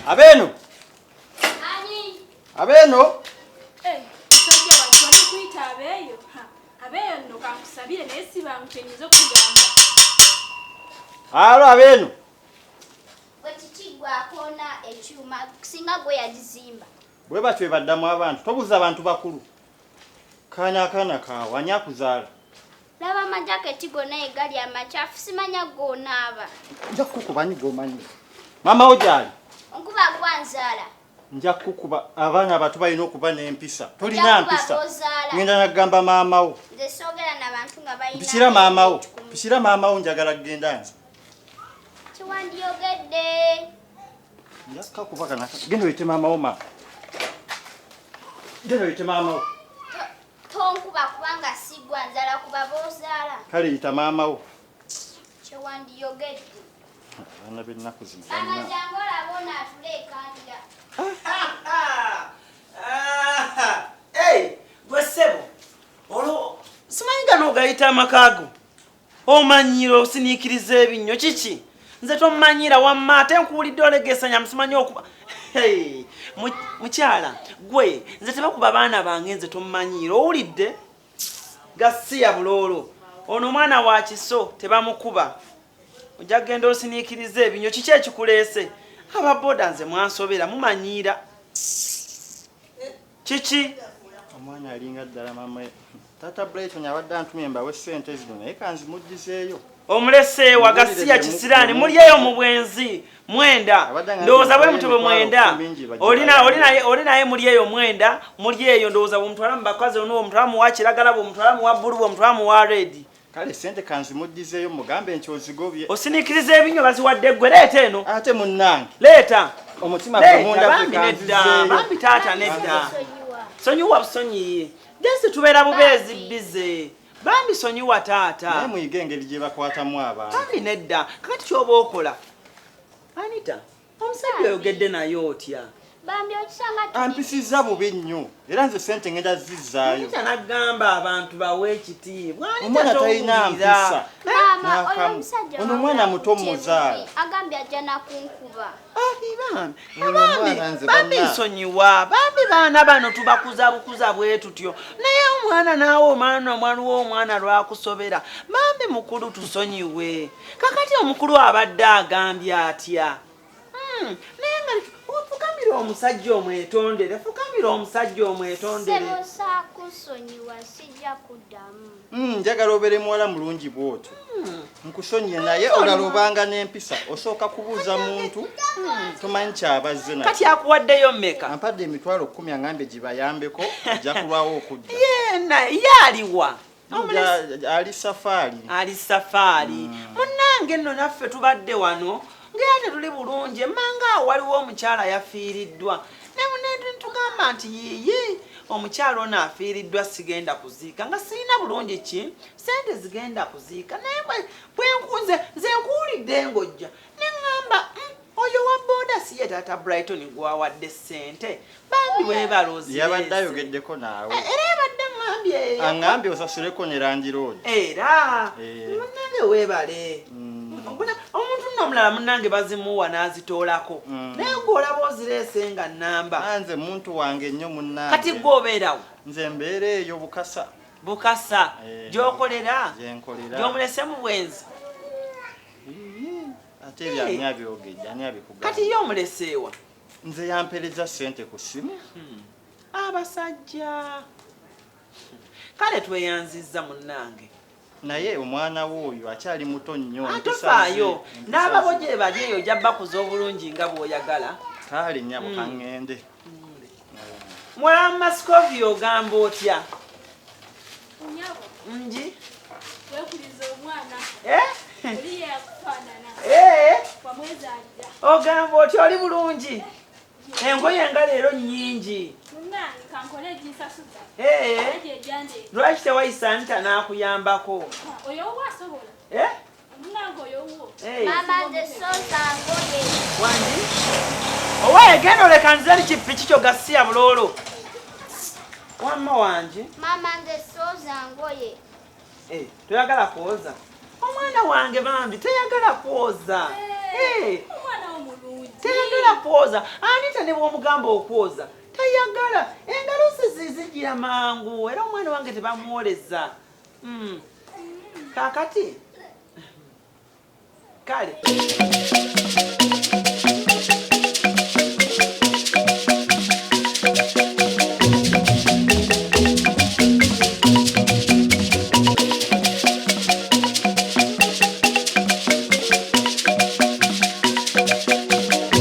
Abeno. Abeno. Sajja abantu bakuyita abeeyo. Abeeyo nno kankusabire naye si bankutenyiza okugamba. Alo Abeno. Bwekikigwa akoona ekyuma singa gwe yagizimba. Bwe batwe baddamu abantu tobuza abantu bakulu. Kana kaawa anyakuzaala. Laba amajaketi gonna egali amachafu simanya gonaaba. Nja kukuba nyi gomanyi. Mama ojali. Onkuba gwanzaala. Nja kukuba abaana abato balina okuba n'empisa. Tolina mpisa. Ngenda nagamba maama wo. Nze soogera n'abantu nga balina. Pisira maama wo. Pisira maama wo njagala kugenda nze. Kiwandiyogedde. Nja kukuba kana. Genda oyite maama wo ma. Genda oyite maama wo. Tonkuba kubanga si gwanzaala kuba boozaala. Kale yita maama wo. Kiwandiyogedde. Ana bennaku zino. Amajango labona atulekandira. Gwe ssebo olwo simanyiga n'ogayita amakaago omanyira osiniikiriza ebinnyo kiki nze tomanyira wamma ate nkuwulidde olegesanya musimanyi okuba mukyala gwe nze tebakuba baana bange nze tomanyira owulidde gasiya buloolo ono omwana wa kiso tebamukuba ojja kgenda osiniikiriza ebinnyo kiki ekikuleese ababoda nze mwansobera mumanyiira kiki Omwana alinga ddala mama Tata Brighton abadde antumye mbawe ssente zino naye kanzimuddizeeyo. Omuleseewa Gasiya Kisiraani mulyeyo mu bwenzi mwenda ndowooza bwe mutube mwenda oli naye mulyeyo mwenda mulyeyo ndowooza bwomutwala mu bakazi ono omutwala mu wa kiragala bwomutwala mu wa bbulu bwomutwala mu wa redi. Kale ssente kanzimuddizeeyo mugambe nti ozigobye. Osiniikiriza ebinnyo baziwadde ggwe leeta eno. Ate munnange. Leeta. Omutima gwe munda nedda bambi taata nedda. Sonyiwa busonyiye. Jesi tubeera bubeezi bize. Bambi sonyiwa taata. Naye muyige engeri gye bakwatamu abantu. Bambi nedda. Kakati ky'oba okola. Anita, omusajja oyogedde naye otya? Bambi okisanga ampisizza bubi nnyo era nze ssente ngenda zizzaayo. Anita nagamba abantu bawe ekitiibwa. Omwana talina mpisa. Mama, oyo omusajja ono omwana muto muzaala. Agambye ajja nakunkuba. Bambi nsonyiwa. Bambi baana bano tubakuza bukuza bwe tutyo. Naye omwana naawe omwana w'omwana lwakusobera. Bambi mukulu tusonyiwe. Kakati omukulu abadde agambye atya? Naye nga fukamira omusajja omwetondere. Fukamira omusajja omwetondere. Sebo saakusonyiwa sijja kuddamu. Njagala obeere muwala mulungi bw'otyo. Nkusonyiye naye olalobanga n'empisa osooka kubuuza muntu tomanyi kyabazze naye. Kati akuwaddeyo mmeka? Ampadde emitwalo 10 angambye gibayambeko ajja kulwawo okudda. Ye aliwa? Ali safaari. Ali safaari. Munnange nno naffe tubadde wano ng'ate tuli bulungi emmanga waliwo omukyala yafiiriddwa. Ne tugamba nti yiyi omukyala ono afiiriddwa sigenda kuziika nga sirina bulungi ki sente zigenda kuziika naye bwenkunze nze nkuwulidde ng'ojja ne ŋŋamba oyo wa booda si ye Tata Brighton gwawadde ssente bambi weebala ozireze. Yabadde ayogeddeko naawe. Era yabadde aŋŋambye. Aŋŋambye osasuleko ne landiroodi. Era munnange weebale. Omuntu nno omulala munnange bazimuwa n'azitoolako. Naye gw'olaba ozireese nga nnamba. Nanze muntu wange nnyo munnange. Kati gw'obeerawo? Nze mbeera eyo Bukasa. Bukasa gy'okolera? Gyenkolera. Gy'omulese mu bwenzi? Ate ebyani abyogedde ani abikugamba. Kati ye omuleseewa? Nze yampereza ssente ku ssimu. Abasajja. Kale tweyanzizza munnange. Naye omwana w'oyo akyali muto nnyo. Atofaayo n'ababo gye bali eyo ojja bakuza obulungi nga bw'oyagala. Kale nnyabo kaŋŋende. Mulamu Masikovi ogamba otya? Nyabo. Nji? Wekuliza omwana. Oli yakufaanana. Wamwezaalira. Ogamba otya oli bulungi? Engoye nga leero nnyingi. kankole gisasuza. Eh. Lwaki tewayisa Anita n'akuyambako? Oyo wasobola. Eh? Munango oyo wo. Mama nze soza ngoye. Wangi? Owaye genda oleka nzeri kipiki kyo gasiya buloolo. Wamma wangi? Mama nze soza ngoye. Toyagala kwoza? Omwana wange bambi teyagala kwoza. Omwana omulungi. Teyagala kwoza. Anita ne bw'omugamba okwoza tayagala. Engalo ze zigira mangu era omwana wange tebamuwoleza. Kaakati kale